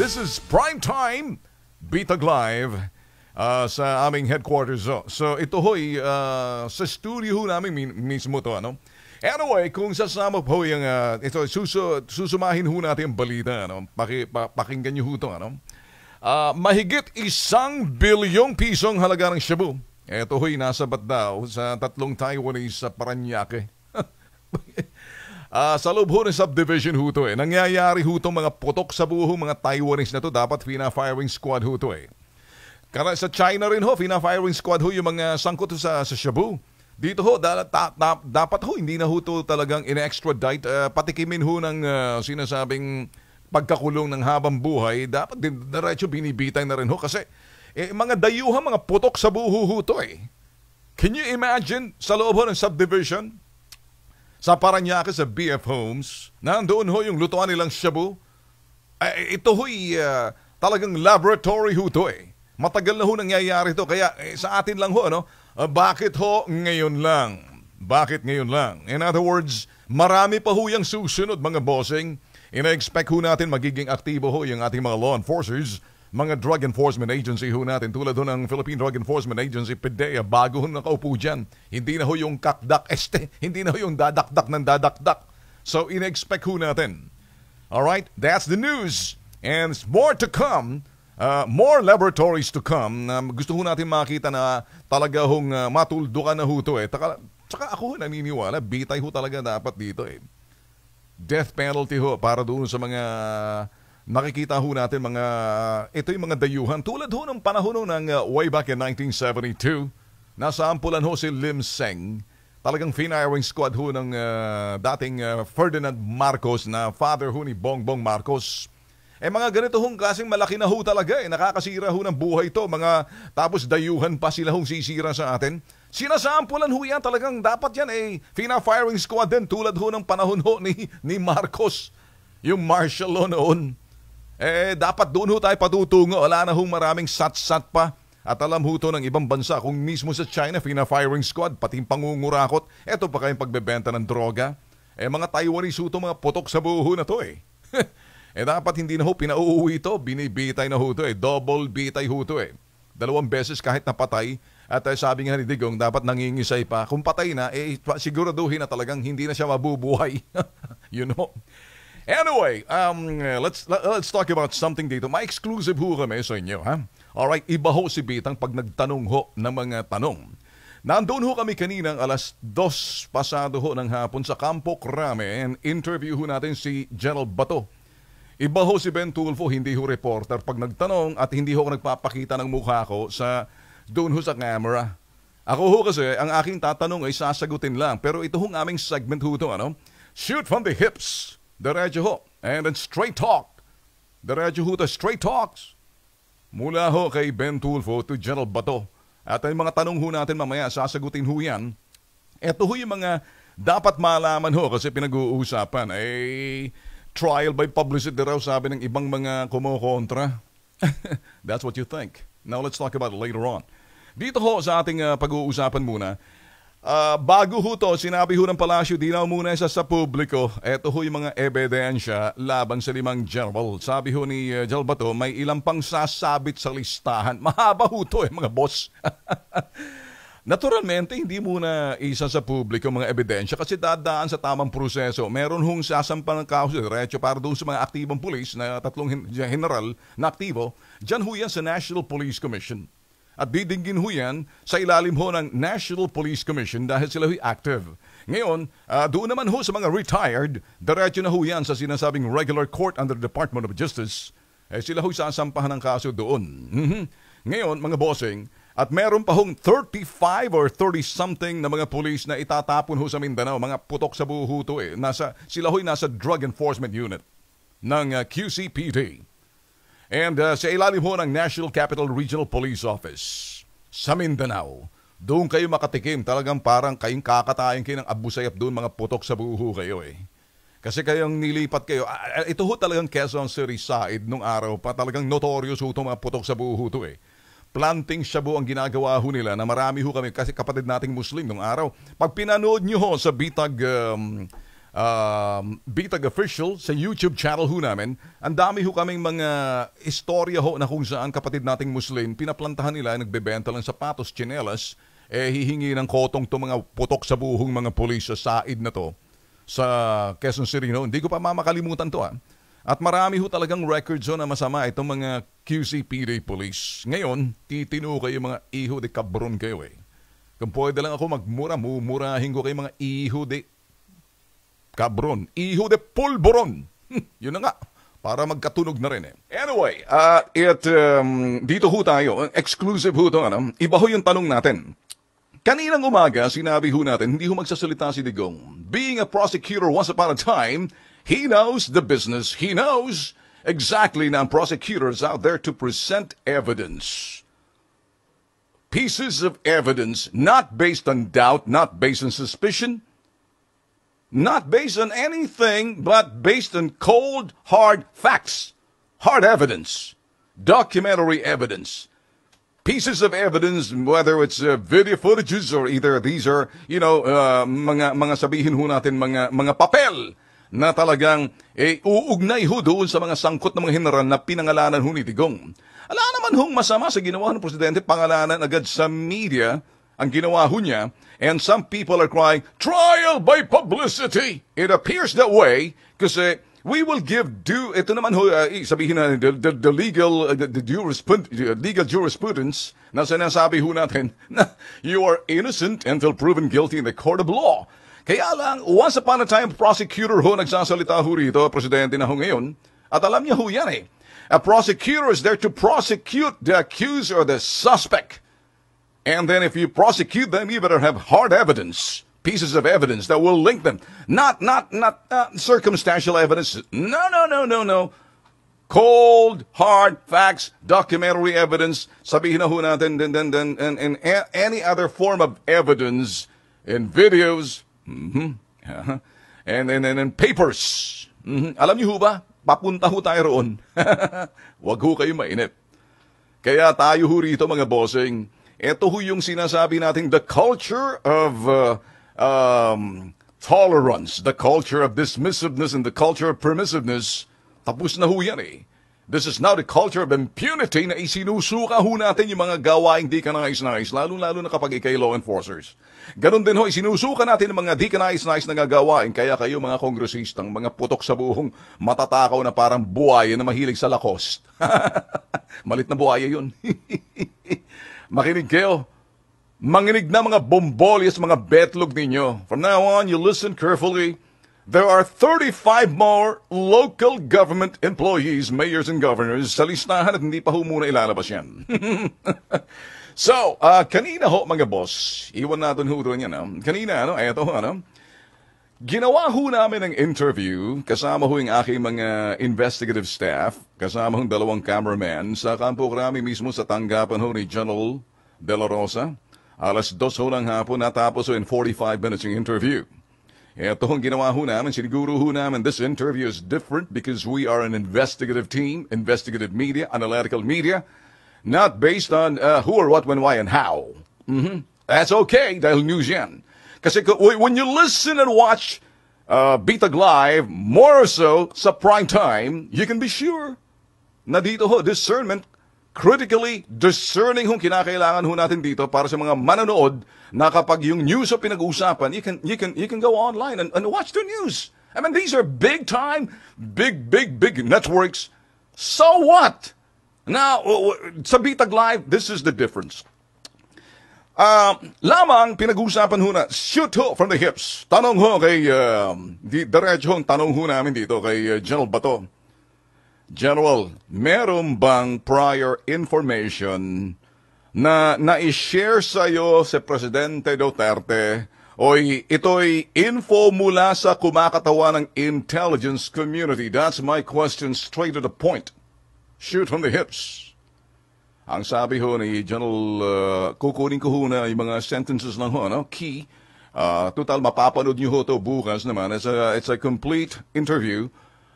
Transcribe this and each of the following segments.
This is Prime Time Bitag Live sa aming headquarters. So ito ho'y sa studio ho namin mismo to, ano? Anyway, kung sasama po yung ito, susumahin ho natin ang balita, ano? Pakinggan nyo ho ito, ano? Mahigit 1 bilyong pisong halaga ng shabu. Ito ho'y nasabat daw sa 3 Taiwanese sa Paranaque. Sa loob ho ng subdivision ho to eh. Nangyayari ho itong mga putok sa buho mga Taiwanese na to. Dapat fina-firing squad ho to eh. Kaya sa China rin ho, fina-firing squad ho yung mga sangkot sa shabu. Dito ho, dapat ho, hindi na ho to talagang in-extradite. Patikimin ho ng sinasabing pagkakulong ng habang buhay. Dapat din diretso binibitay na rin ho. Kasi mga dayuhan, mga putok sa buho ho to eh. Can you imagine sa loob ho ng subdivision? Sa Paranaque, sa BF Homes, nandoon ho yung lutuan nilang shabu. Ito ho'y talagang laboratory ho to eh. Matagal na ho nangyayari to. Kaya sa atin lang ho, ano? Bakit ho ngayon lang? Bakit ngayon lang? In other words, marami pa ho yung susunod mga bossing. Ina-expect ho natin magiging aktibo ho yung ating mga law enforcers, mga drug enforcement agency ho natin, tulad ho ng Philippine Drug Enforcement Agency, PDEA, bago ho nakaupo dyan. Hindi na ho yung kakdak hindi na ho yung dadakdak ng dadakdak. So, ina-expect ho natin. Alright, that's the news. And more to come, more laboratories to come. Gusto ho natin makita na talaga hong matuldukan na ho to eh. Tsaka ako ho naniniwala, bitay ho talaga dapat dito eh. Death penalty ho para doon sa mga nakikita ho natin ito yung mga dayuhan. Tulad ho ng panahon ng way back in 1972, nasampulan ho si Lim Seng. Talagang firing squad ho ng dating Ferdinand Marcos na father ho ni Bongbong Marcos. Mga ganito hong kasing malaki na ho talaga eh. Nakakasira ho ng buhay to. Tapos dayuhan pa sila hong sisira sa atin. Sinasampulan ho yan. Talagang dapat yan eh. Firing squad din tulad ho ng panahon ho ni Marcos. Yung martial law noon. Dapat doon ho tayo patutungo. Wala na hong maraming sat-sat pa. At alam ho to ng ibang bansa kung mismo sa China, firing squad, pati pangungurakot. Eto pa kayong pagbebenta ng droga. Mga Taiwanese ho to, mga putok sa buho na to eh. Dapat hindi na ho pinauuwi to. Binibitay na ho to eh. Double bitay ho to eh. 2 beses kahit napatay. At sabi nga ni Digong, dapat nangingisay pa. Kung patay na, siguraduhin na talagang hindi na siya mabubuhay. You know? Anyway, let's talk about something dito. Ma-exclusive ho kami sa inyo, ha? Alright, iba ho si Bitang pag nagtanong ho ng mga tanong. Nandoon ho kami kaninang 2:00 pasado ho ng hapon sa Campo Crame and interview ho natin si Gerald Bato. Iba ho si Ben Tulfo, hindi ho reporter. Pag nagtanong at hindi ho nagpapakita ng mukha ko doon ho sa camera. Ako ho kasi, ang aking tatanong ay sasagutin lang. Pero ito hong aming segment ho ito, ano? Shoot from the hips. Diretso ho. And then straight talk. Diretso ho to straight talks. Mula ho kay Ben Tulfo to General Bato. At ang mga tanong ho natin mamaya, sasagutin ho yan. Ito ho yung mga dapat malaman ho kasi pinag-uusapan. Trial by publicity raw sabi ng ibang mga kumukontra. That's what you think. Now let's talk about it later on. Dito ho sa ating pag-uusapan muna. Bago ho to, sinabi ho ng palasyo, di na muna sa publiko. Ito ho yung mga ebidensya laban sa 5 general. Sabi ho ni General Bato, may ilang pang sasabit sa listahan. Mahaba ho to mga boss. Naturalmente, hindi muna isa sa publiko mga ebidensya kasi dadaan sa tamang proseso. Meron hong sasampan ng kaso diretso para doon sa mga aktibong pulis na 3 general na aktibo. Diyan ho yan sa National Police Commission. At didinggin ho yan sa ilalim ho ng National Police Commission dahil sila ho'y active. Ngayon, doon naman ho sa mga retired, diretso na ho yan sa sinasabing regular court under the Department of Justice. Sila ho'y sasampahan ng kaso doon. Ngayon, mga bossing, at meron pa hong 35 or 30-something na mga police na itatapon ho sa Mindanao, mga putok sa buho to eh. Sila ho'y nasa Drug Enforcement Unit ng QCPD. And sa ilalim ho ng National Capital Regional Police Office sa Mindanao, doon kayo makatikim. Talagang parang kayong kakatayin kayo ng abusayap doon, mga putok sa buho kayo eh. Kasi kayong nilipat kayo. Ito ho talagang Quezon City side nung araw pa. Talagang notorious ho itong mga putok sa buho to eh. Planting shabu ang ginagawa ho nila na marami ho kami kasi kapatid nating Muslim nung araw. Pag pinanood nyo ho sa Bitag Bitag Official sa YouTube channel ho namin. Ang dami ho kaming mga istorya ho na kung saan kapatid nating Muslim, pinaplantahan nila, nagbebenta lang sapatos, tsinelas, hihingi ng kotong to mga putok sa buhong mga polis sa said na to sa Quezon City. No? Hindi ko pa mamakalimutan to. At marami ho talagang records ho na masama itong mga QCPD police. Ngayon, titino kayo mga iho de cabron kayo Kung pwede lang ako magmura, mumurahin ko kayo mga iho de cabron. Iho de pulboron. Yun na nga. Para magkatunog na rin Anyway, dito ho tayo. Exclusive ho ito. Iba ho yung tanong natin. Kaninang umaga, sinabi ho natin, hindi ho magsasalita si Digong. Being a prosecutor once upon a time, he knows the business. He knows exactly na ang prosecutors out there to present evidence. Pieces of evidence not based on doubt, not based on suspicion, not based on anything, but based on cold, hard facts, hard evidence, documentary evidence. Pieces of evidence, whether it's video footages or either these are, mga sabihin ho natin, mga papel na talagang uugnay ho doon sa mga sangkot ng mga general na pinangalanan ho ni Digong. Ala naman hong masama sa ginawa ng Presidente, pangalanan agad sa media ang ginawa ho niya, and some people are crying, trial by publicity. It appears that way kasi we will give due, ito naman ho, sabihin na, the legal jurisprudence na sinasabi ho natin na you are innocent until proven guilty in the court of law. Kaya lang, once upon a time, prosecutor ho nagsasalita ho rito, Presidente na ho ngayon, at alam niya ho yan A prosecutor is there to prosecute the accused or the suspect. And then if you prosecute them, you better have hard evidence, pieces of evidence that will link them. Not circumstantial evidence. No. Cold, hard facts, documentary evidence. Sabihin na ho natin, and any other form of evidence in videos, and papers. Alam niyo ho ba? Papunta ho tayo roon. Wag ho kayo mainip. Kaya tayo ho rito mga bossing. Ito ho yung sinasabi nating the culture of tolerance, the culture of dismissiveness, and the culture of permissiveness. Tapos na ho yan This is now the culture of impunity na isinusuka ho natin yung mga gawaing di ka nais-nais, lalo-lalo na kapag ikay law enforcers. Ganon din ho, isinusuka natin yung mga di ka nais-nais na gagawain, kaya kayo mga kongresistang, mga putok sa buhong matatakaw na parang buhaya na mahilig sa lakost. Malit na buhaya yun. Makinig kayo. Manginig na mga bombolyas, mga betlog ninyo. From now on, you listen carefully. There are 35 more local government employees, mayors and governors sa listahan at hindi pa ho muna ilalabas yan. So, kanina ho mga boss, iwan natin ho doon yan. Kanina, eto ginawa ho namin ng interview, kasama ho yung aking mga investigative staff, kasama ho dalawang cameraman, sa Campo Crame mismo sa tanggapan ho ni General De La Rosa. Alas 2 ho ng hapon, natapos ho in 45 minutes yung interview. Ito hong ginawa ho namin, siniguro ho namin, this interview is different because we are an investigative team, investigative media, analytical media, not based on who or what, when, why, and how. That's okay, dahil news yan. Kasi when you listen and watch Bitag Live, more so sa prime time, you can be sure na dito ho, discernment, critically discerning hong kinakailangan ho natin dito para sa mga manonood na kapag yung news o pinag-uusapan, you can go online and watch the news. I mean, these are big time, big networks. So what? Now, sa Bitag Live, this is the difference. Lamang pinag-uusapan ho na, shoot ho from the hips. Tanong ho kay, diretso hong tanong ho namin dito kay General Bato. General, meron bang prior information na na-share sa'yo si Presidente Duterte o ito'y info mula sa kumakatawan ng intelligence community? That's my question, straight to the point. Shoot from the hips. Ang sabi ho ni General, kukunin ko ho na yung mga sentences lang ho, key. Total, mapapanood nyo ho to bukas naman. It's a complete interview,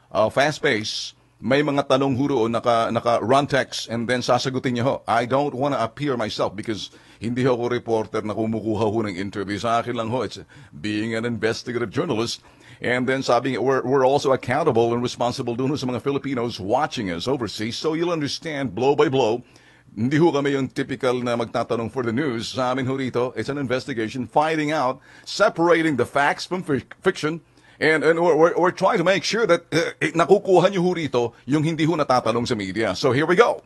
fast-paced. May mga tanong huro naka-run text and then sasagutin niya ho. I don't want to appear myself because hindi ako reporter na kumukuha ho ng interview. Sa akin lang ho, it's being an investigative journalist. And then sabi, we're also accountable and responsible dun sa mga Filipinos watching us overseas. So you'll understand blow by blow. Hindi ho kami yung typical na magtatanong for the news. Sa amin ho rito, it's an investigation, finding out, separating the facts from fiction. And we're trying to make sure that nakukuha nyo ho rito yung hindi ho natatanong sa media. So here we go.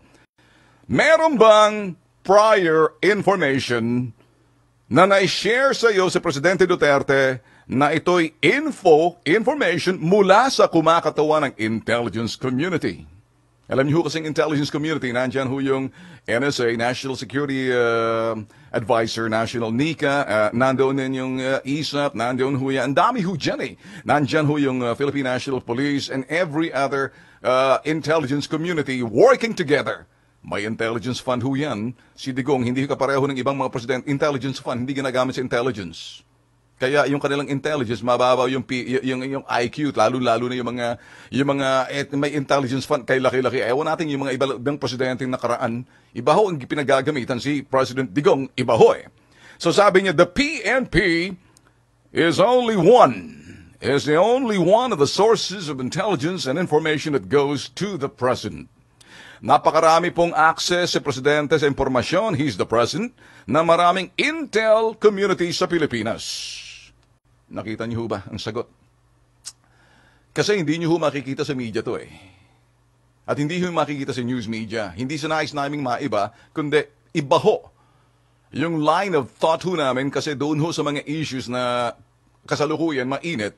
Meron bang prior information na na-share sa iyo si Presidente Duterte na ito'y information mula sa kumakatawan ng intelligence community? Alam niyo ho kasing intelligence community, nandyan ho yung NSA, National Security Advisor, National NICA, nandoon din yung ISAP, nandoon ho yan. Ang dami ho dyan eh. Nandyan ho yung Philippine National Police and every other intelligence community working together. May intelligence fund ho yan. Si Digong, hindi kapareho ng ibang mga president. Intelligence fund, hindi ginagamit sa intelligence. Kaya yung kanilang intelligence, mababaw yung IQ, lalo-lalo na yung mga may intelligence fund kay laki-laki. Ewan natin yung mga ibang presidente nakaraan. Iba ho ang pinagagamitan si President Digong, iba ho eh. So sabi niya, the PNP is the only one of the sources of intelligence and information that goes to the President. Napakarami pong access sa Presidente sa impormasyon, he's the President, na maraming intel community sa Pilipinas. Nakita niyo ba ang sagot? Kasi hindi niyo makikita sa media to eh. At hindi niyo makikita sa news media. Hindi sa nais naming maiba, kundi iba ho. Yung line of thought ho namin kasi doon ho sa mga issues na kasalukuyan, mainit,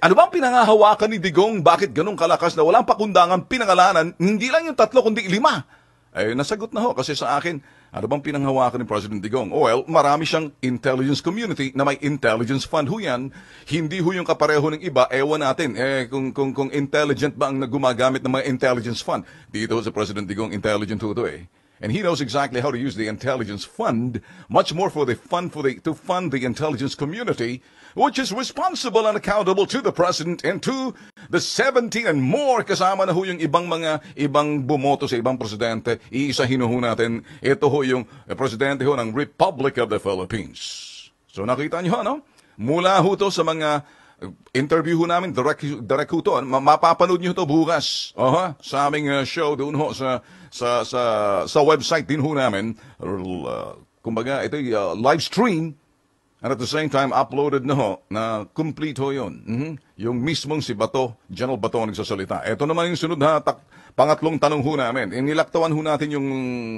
ano bang pinangahawakan ni Digong? Bakit ganun kalakas na walang pakundangan pinangalanan? Hindi lang yung 3 kundi 5. Nasagot na ho kasi sa akin, ano bang pinanghawakan ni President Digong? Well, marami siyang intelligence community na may intelligence fund ho yan. Hindi ho yung kapareho ng iba. Ewan natin kung intelligent ba ang gumagamit ng mga intelligence fund. Dito sa President Digong, intelligent ho to eh. And he knows exactly how to use the intelligence fund, much more to fund the intelligence community, which is responsible and accountable to the President and to the 17 and more. Kasama na ho yung ibang bumoto sa ibang presidente. Iisahin ho natin, ito ho yung presidente ho ng Republic of the Philippines. So nakita niyo no? Mula ho to sa mga interview ho namin, direct ho to. Mapapanood niyo to bukas. Sa aming show doon ho sa website din ho namin. Kumbaga, ito live stream. And at the same time, uploaded na ho, na complete ho yun. Yung mismong si Bato, General Bato nagsasalita. Ito naman yung sunod na pangatlong tanong ho namin. Inilaktawan ho natin yung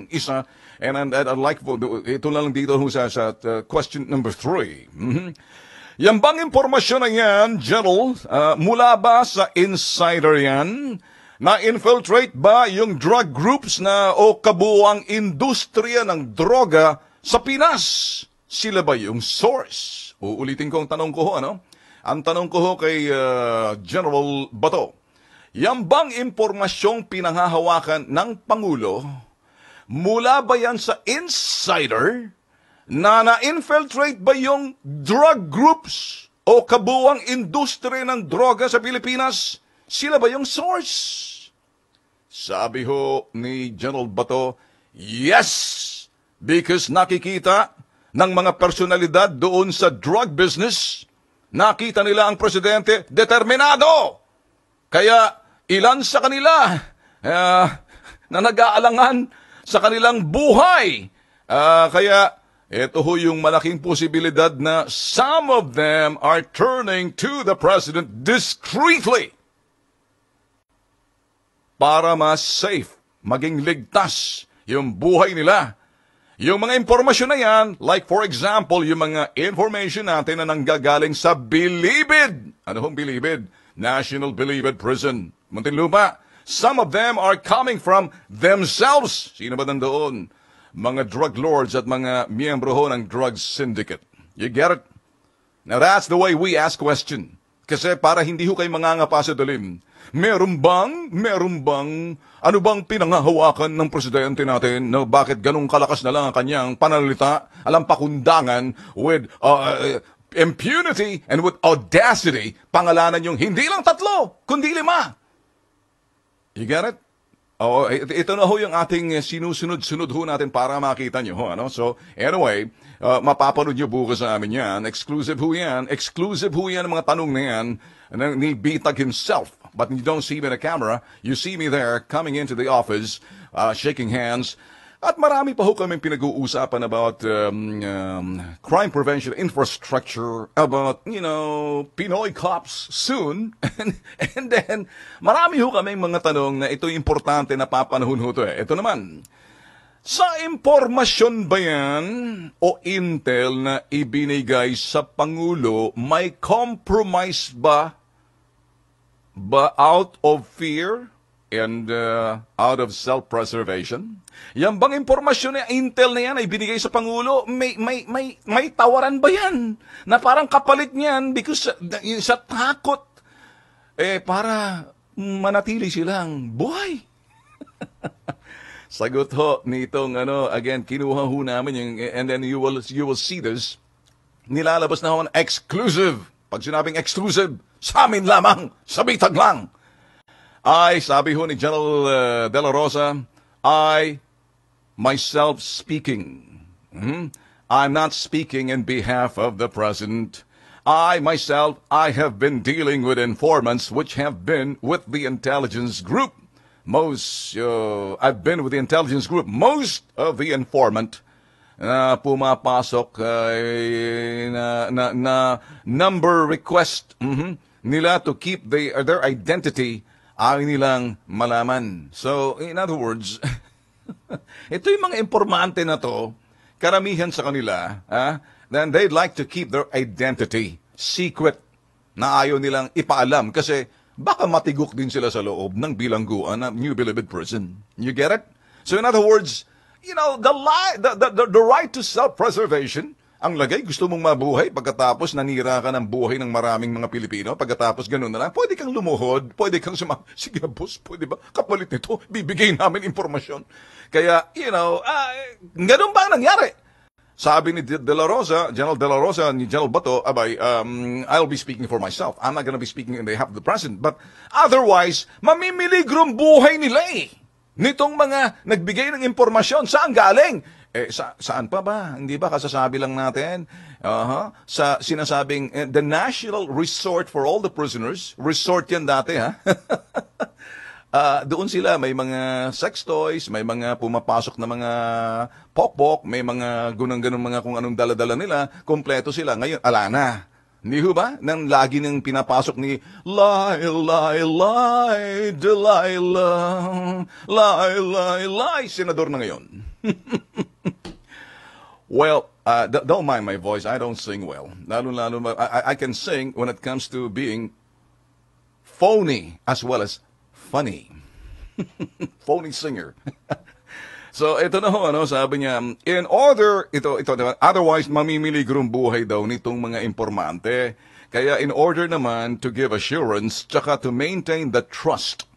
isa, and I'd like, ito lang dito ho sa question number 3. Yan bang impormasyon na yan, General, mula ba sa insider yan? Na-infiltrate ba yung drug groups o kabuuang industriya ng droga sa Pinas? Sila ba yung source? Uulitin ko ang tanong ko ho, ano? Ang tanong ko ho kay General Bato, yan bang impormasyong pinanghahawakan ng Pangulo, mula ba yan sa insider, na-infiltrate ba yung drug groups o kabuuang industriya ng droga sa Pilipinas? Sila ba yung source? Sabi ho ni General Bato, yes, because nakikita ng mga personalidad doon sa drug business, nakita nila ang presidente determinado. Kaya ilan sa kanila na nag-aalangan sa kanilang buhay. Kaya ito ho yung malaking posibilidad na some of them are turning to the president discreetly para mas safe, maging ligtas yung buhay nila. Yung mga impormasyon na yan, like for example, yung mga information natin na nanggagaling sa Bilibid. Ano hong Bilibid? National Bilibid Prison, Muntinlupa. Some of them are coming from themselves. Sino ba nandoon? Mga drug lords at mga miyembro ho ng drug syndicate. You get it? Now that's the way we ask question. Kasi para hindi ho kayo mangangapa sa dalim. Meron bang, ano bang pinangahawakan ng presidente natin na bakit ganong kalakas na lang ang kanyang pananalita, alam pakundangan with impunity and with audacity, pangalanan yung hindi lang 3, kundi 5. You get it? Oh, ito na ho yung ating sinusunod-sunod ho natin para makita nyo ho. Ano? So, anyway, mapapanood nyo bukas sa amin yan. Exclusive ho yan. Exclusive ho yan ang mga tanong na yan ni Bitag himself. But you don't see me in the camera. You see me there coming into the office, shaking hands. At marami pa ho kaming pinag-uusapan about crime prevention infrastructure, about, Pinoy cops soon. And then, marami ho kaming mga tanong na ito'y importante na papanahon ho to eh. Ito naman, sa impormasyon ba yan o intel na ibinigay sa Pangulo, may compromise ba out of fear and out of self-preservation? Yan bang impormasyon na intel na yan ay binigay sa Pangulo? May tawaran ba yan? Na parang kapalit niyan because sa takot para manatili silang buhay. Sagot ho nitong again kinuha ho namin yung, and then you will see this. Nilalabas na ho ng exclusive. Pag sinabing exclusive, sa amin lamang, sa Bitag lang. Ay, sabi ho ni General De La Rosa, myself speaking. I'm not speaking in behalf of the President. I have been dealing with informants which have been with the intelligence group. I've been with the intelligence group. Most of the informant na pumapasok na number request nila to keep their identity ay nilang malaman. So, in other words, ito yung mga informante na to, karamihan sa kanila, then they'd like to keep their identity secret na ayaw nilang ipaalam kasi baka matigok din sila sa loob ng bilangguan ng New Bilibid Prison. You get it? So in other words, the right to self-preservation, ang lagay, gusto mong mabuhay pagkatapos nanira ka ng buhay ng maraming mga Pilipino, pagkatapos ganun na lang, pwede kang lumuhod, pwede kang sige boss, pwede ba? Kapalit nito, bibigay namin impormasyon. Kaya, ganun ba ang nangyari? Sabi ni De La Rosa, General De La Rosa, ni General Bato, I'll be speaking for myself. I'm not gonna be speaking on behalf of the President. But otherwise, mamimiligrom buhay nila eh. Nitong mga nagbigay ng impormasyon, saan galing? Saan pa ba? Hindi ba kasasabi lang natin? Sa sinasabing the National Resort for all the prisoners. Resort yan dati, ha? Doon sila, may mga sex toys, may mga pumapasok na mga pokpok, may mga gunang-ganong mga kung anong dala-dala nila, kompleto sila. Ngayon, ala na. Hindi ho ba? Nang lagi nang pinapasok ni Lie, Delilah, Lie, senador na ngayon. Well, don't mind my voice. I don't sing well. Lalo, I can sing when it comes to being phony as well as funny. Phony singer. So, ito na ho, sabi niya, in order, otherwise, mamimiligrom buhay daw nitong mga informante. Kaya, in order naman to give assurance, tsaka to maintain the trust,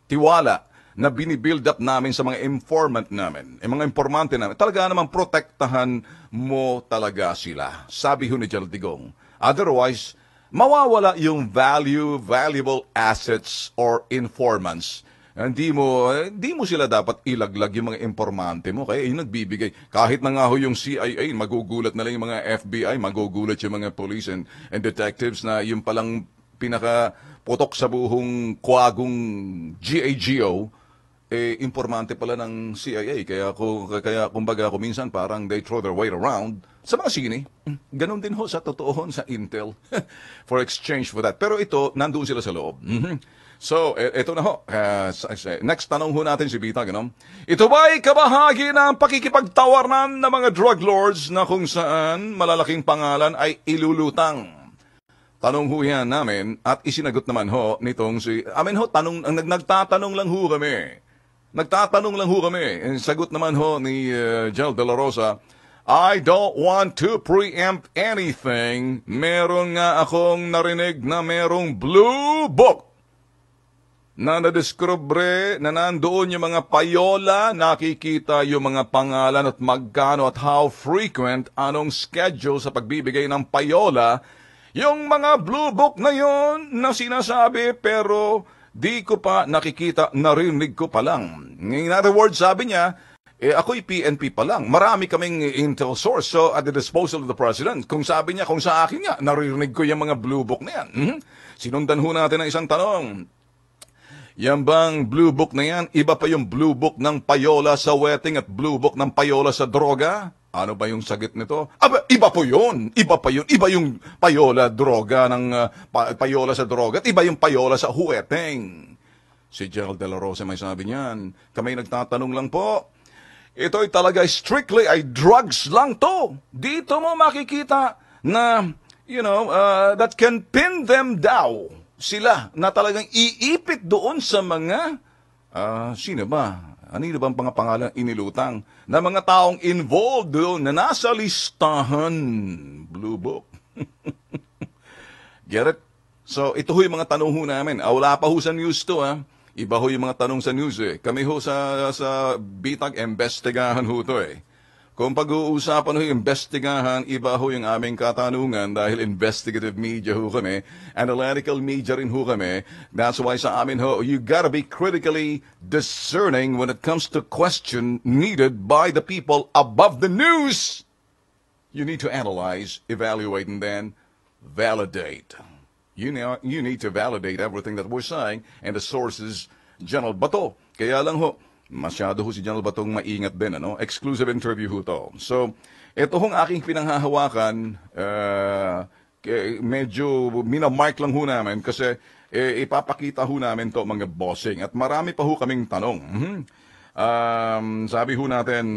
tiwala, na binibuild up namin sa mga informant namin, mga informante namin, talaga naman protektahan mo talaga sila. Sabi ho ni Gerald Digong. Otherwise, mawawala yung valuable assets or informants. Hindi mo sila dapat ilaglag yung mga informante mo. Kaya yung nagbibigay. Kahit na nga ho yung CIA, magugulat na lang yung mga FBI, magugulat yung mga police and detectives na yung palang pinaka-putok sa buhong kwagong GAGO, informante pala ng CIA. Kaya kumbaga minsan parang they throw their weight around sa mga sine. Ganon din ho sa totoo sa Intel for exchange for that. Pero ito, nandoon sila sa loob. So, ito na ho. Next tanong ho natin si Bitag. Ito ba ay kabahagi ng pakikipagtawarnan ng mga drug lords na kung saan malalaking pangalan ay ilulutang? Tanong ho yan namin at isinagot naman ho nitong nagtatanong lang ho kami. Nagtatanong lang ho kami. Sagot naman ho ni General De La Rosa, I don't want to preempt anything. Meron nga akong narinig na merong blue book na nadiskubre na nandoon yung mga payola, nakikita yung mga pangalan at magkano at how frequent, anong schedule sa pagbibigay ng payola. Yung mga blue book na yon na sinasabi pero Di ko pa nakikita, narinig ko pa lang. In other words, sabi niya, ako'y PNP pa lang. Marami kaming intel source so at the disposal of the President. Kung sabi niya, kung sa akin nga, narinig ko yung mga blue book na yan. Sinundan ho natin ang isang tanong. Yan bang blue book na yan? Iba pa yung blue book ng payola sa wedding at blue book ng payola sa droga? Ano ba yung sagot nito? Aba, iba po yun. Iba pa yun. Iba yung payola droga ng payola sa droga at iba yung payola sa huweteng. Si Gerald De La Rosa may sabi niyan. Kami nagtatanong lang po. Ito'y talaga strictly ay drugs lang to. Dito mo makikita na, that can pin them down. Sila na talagang iipit doon sa mga, sino ba? Ano bang pangalan inilutang na mga taong involved doon na nasa listahan? Blue Book. Get it? So, ito ho yung mga tanong ho namin. Wala pa ho sa news to, ha? Iba ho yung mga tanong sa news, eh. Kami ho sa Bitag, investigahan ho to, eh. Kung pag-uusapan ho yung investigahan, iba ho yung aming katanungan dahil investigative media ho kami, analytical media rin ho kami. That's why sa amin ho, you gotta be critically discerning when it comes to question needed by the people above the news. You need to analyze, evaluate, and then validate. You need to validate everything that we're saying and the sources, General Bato. Kaya lang ho, masyado ho si General Batong maingat din, Exclusive interview ho to. So, ito hong aking pinanghahawakan, medyo minamark lang ho namin kasi ipapakita ho namin to mga bossing. At marami pa ho kaming tanong. Sabi ho natin,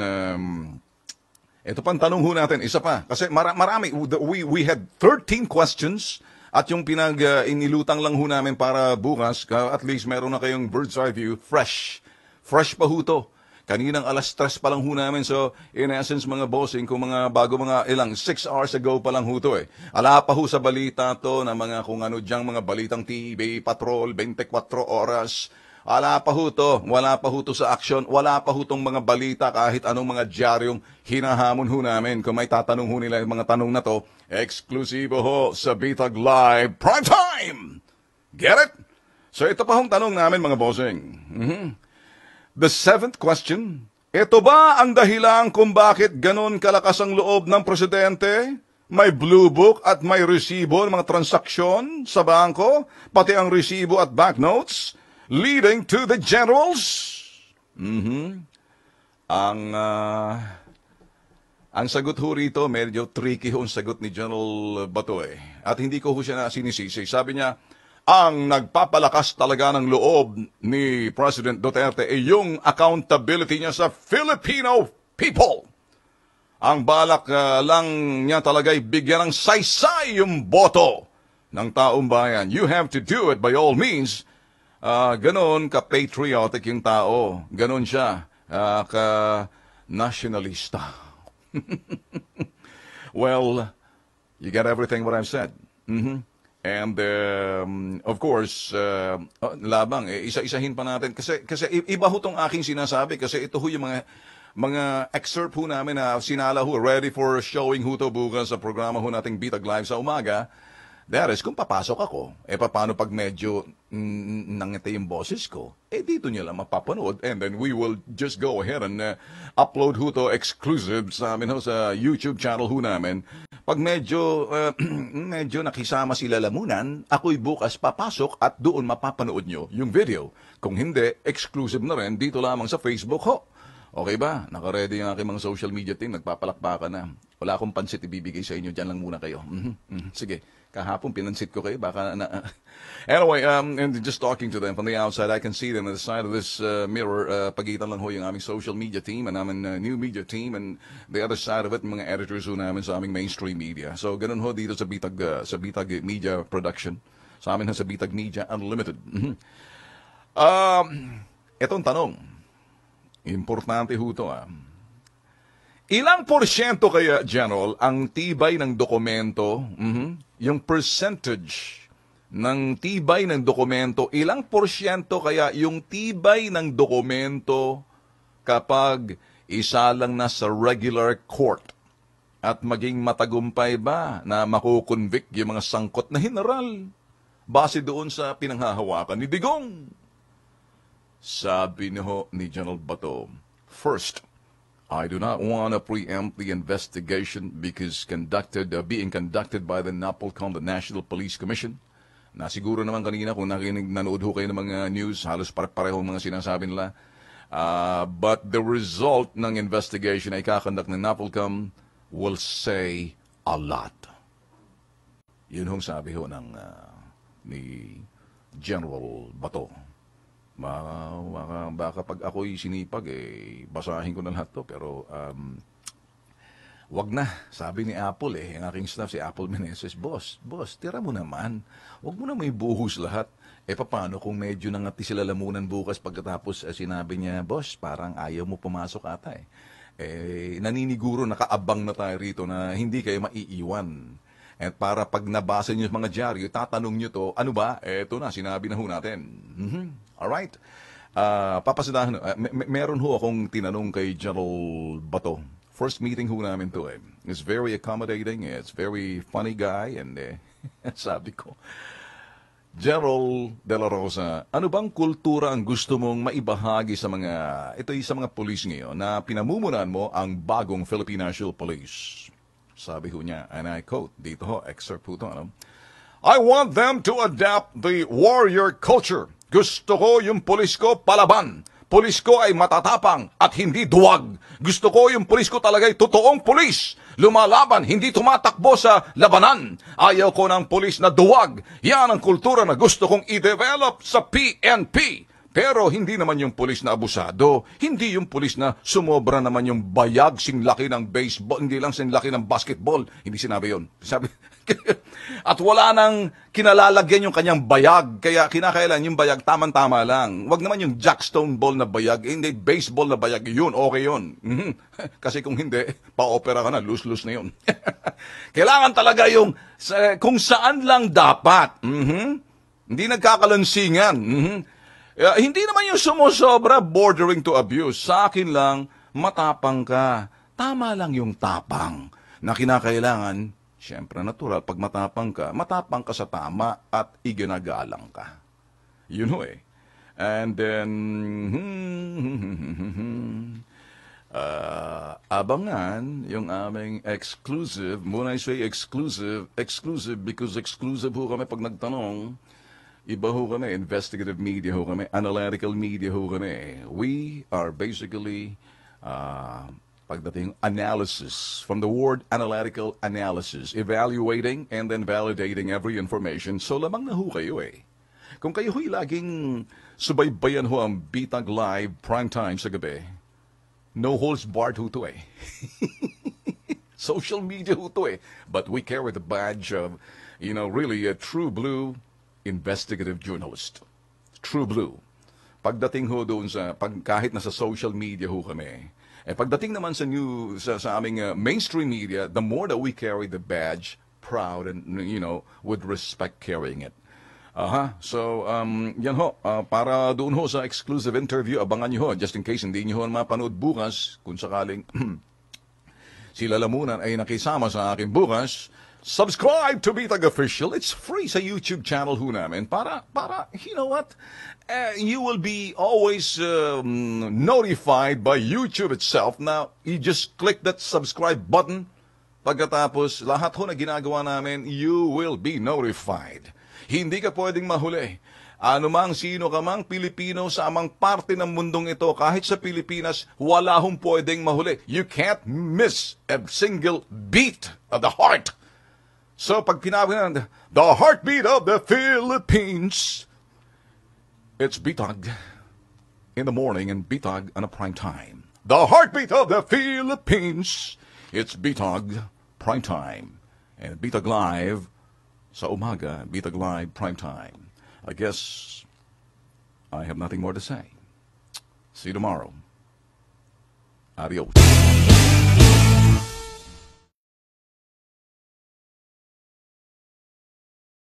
ito pang tanong ho natin, isa pa. Kasi marami, we had 13 questions. At yung inilutang lang ho namin para bukas, at least meron na kayong bird's eye view, fresh. Fresh pa ho to. Kaninang 3:00 pa lang ho namin. So, in essence, mga bossing, kung mga bago mga 6 hours ago pa lang ho to, eh. Ala pa ho sa balita to na mga kung ano diyang mga balitang TV, Patrol, 24 oras. Ala pa ho to. Wala pa ho to sa action. Wala pa ho tong mga balita kahit anong mga dyaryong hinahamon ho namin. Kung may tatanong ho nila yung mga tanong na to, eksklusibo ho sa Bitag Live Prime Time! Get it? So, ito pa hong tanong namin, mga bossing. The 7th question, ito ba ang dahilan kung bakit ganon kalakas ang loob ng presidente? May blue book at may resibo ng mga transaksyon sa bangko, pati ang resibo at banknotes, leading to the generals? Ang sagot ho rito, medyo tricky ho ang sagot ni General Bato, eh. At hindi ko ho siya na sinisisi. Sabi niya, ang nagpapalakas talaga ng loob ni President Duterte ay yung accountability niya sa Filipino people. Ang balak lang niya talaga ay bigyan ng saysay yung boto ng taong bayan. You have to do it by all means. Ganon ka-patriotic yung tao. Ganon siya ka-nationalista. Well, you got everything what I've said. And of course, labang, isa-isahin pa natin. Kasi iba ho itong aking sinasabi. Kasi ito ho yung mga excerpt ho namin na sinala ho, ready for showing ho to bukas sa programa ho nating Bitag Live sa umaga. That is, kung papasok ako, paano pag medyo nangiti yung boses ko, dito nyo lang mapapanood. And then we will just go ahead and upload ho to exclusive sa amin ho sa YouTube channel ho namin. Pag medyo nakisama sila lamunan, ako'y bukas papasok at doon mapapanood nyo yung video. Kung hindi, exclusive na rin dito lamang sa Facebook ho. Okay ba? Naka-ready yung aking mga social media team. Nagpapalakpakan na. Wala akong pansit ibibigay sa inyo. Diyan lang muna kayo. Sige. Kahapon pinansit ko kayo. Baka Anyway, and just talking to them from the outside, I can see them on the side of this mirror. Pagitan lang ho yung aming social media team and aming new media team, and the other side of it, mga editors ho namin sa aming mainstream media. So, ganun ho dito sa Bitag Media Production. Sa amin ho sa Bitag Media Unlimited. Etong tanong. Importante ho ito, Ilang porsyento kaya, General, ang tibay ng dokumento, yung percentage ng tibay ng dokumento, ilang porsyento kaya yung tibay ng dokumento kapag isa lang na sa regular court? At maging matagumpay ba na makukonvict yung mga sangkot na general? base doon sa pinanghahawakan ni Digong. Sabi ni General Bato, first, I do not want to preempt the investigation because being conducted by the NAPOLCOM, the National Police Commission. Na siguro naman kanina kung nanood ho kayo ng mga news, halos parehong mga sinasabi nila. But the result ng investigation ay kakandak ng NAPOLCOM will say a lot. Yun hong sabi ho ni General Bato. Baka pag ako'y sinipag, basahin ko na lahat to. Pero, wag na. Sabi ni Apple, ang aking staff, si Apple Meneses, Boss, tira mo naman. Wag mo na may buhos lahat. Paano kung medyo nangati sila lamunan bukas pagkatapos sinabi niya, Boss, parang ayaw mo pumasok ata naniniguro, nakaabang na tayo rito na hindi kayo maiiwan. At para pag nabasa niyo mga dyaryo, tatanong niyo to, ano ba? Eto na, sinabi na ho natin. Alright. Papasadahan, meron ho akong tinanong kay General Bato. First meeting ho namin to It's very accommodating, it's very funny guy, and sabi ko, General De La Rosa, ano bang kultura ang gusto mong maibahagi sa mga pulis ngayon na pinamumunan mo ang bagong Philippine National Police? Sabi ho niya, and I quote, dito ho, excerpt po ito, I want them to adapt the warrior culture. Gusto ko yung pulis ko palaban. Pulis ko ay matatapang at hindi duwag. Gusto ko yung pulis ko talaga'y totoong pulis. Lumalaban, hindi tumatakbo sa labanan. Ayaw ko ng pulis na duwag. Yan ang kultura na gusto kong i-develop sa PNP. Pero hindi naman yung pulis na abusado, hindi yung pulis na sumobra naman yung bayag, singlaki ng baseball, hindi lang singlaki ng basketball. Hindi sinabi yun. Sabi, at wala nang kinalalagyan yung kanyang bayag, kaya kinakailan yung bayag, tama-tama lang. Wag naman yung jackstone ball na bayag, hindi baseball na bayag, yun, okay yun. Kasi kung hindi, pa-opera ka na, lose-lose na yun. Kailangan talaga yung kung saan lang dapat. Hindi nagkakalansingan. Hindi naman yung sumusobra, bordering to abuse. Sa akin lang, matapang ka. Tama lang yung tapang na kinakailangan. Siyempre, natural, pag matapang ka sa tama at iginagalang ka. Yun ho And then, abangan yung aming exclusive. When I say exclusive because exclusive ho kami pag nagtanong. Iba ho kami, investigative media ho kami, analytical media ho kami. We are basically, pagdating analysis, from the word analytical analysis, evaluating and then validating every information. So lamang na ho kayo Kung kayo ho'y laging subaybayan ho ang Bitag Live primetime sa gabi, no holds barred ho to Social media ho to But we carry the badge of, really a true blue investigative journalist. True blue. Pagdating ho doon kahit nasa social media ho kami, pagdating naman sa aming mainstream media, the more that we carry the badge, proud and, with respect carrying it. So, yan ho, para doon ho sa exclusive interview, abangan nyo ho, just in case hindi nyo ho mapanood bukas, kung sakaling sila lamunan ay nakisama sa akin bukas, subscribe to Bitag Official. It's free sa YouTube channel ho namin. Para, you know what? You will be always notified by YouTube itself. Now, you just click that subscribe button. Pagkatapos, lahat ho na ginagawa namin, you will be notified. Hindi ka pwedeng mahuli. Anumang sino ka mang Pilipino sa amang parte ng mundong ito, kahit sa Pilipinas, wala hong pwedeng mahuli. You can't miss a single beat of the heart. So, pag pinabi the heartbeat of the Philippines, it's Bitag in the morning and Bitag on a prime time. The heartbeat of the Philippines, it's Bitag prime time. And Bitag Live sa umaga, Bitag Live prime time. I guess I have nothing more to say. See you tomorrow. Adios.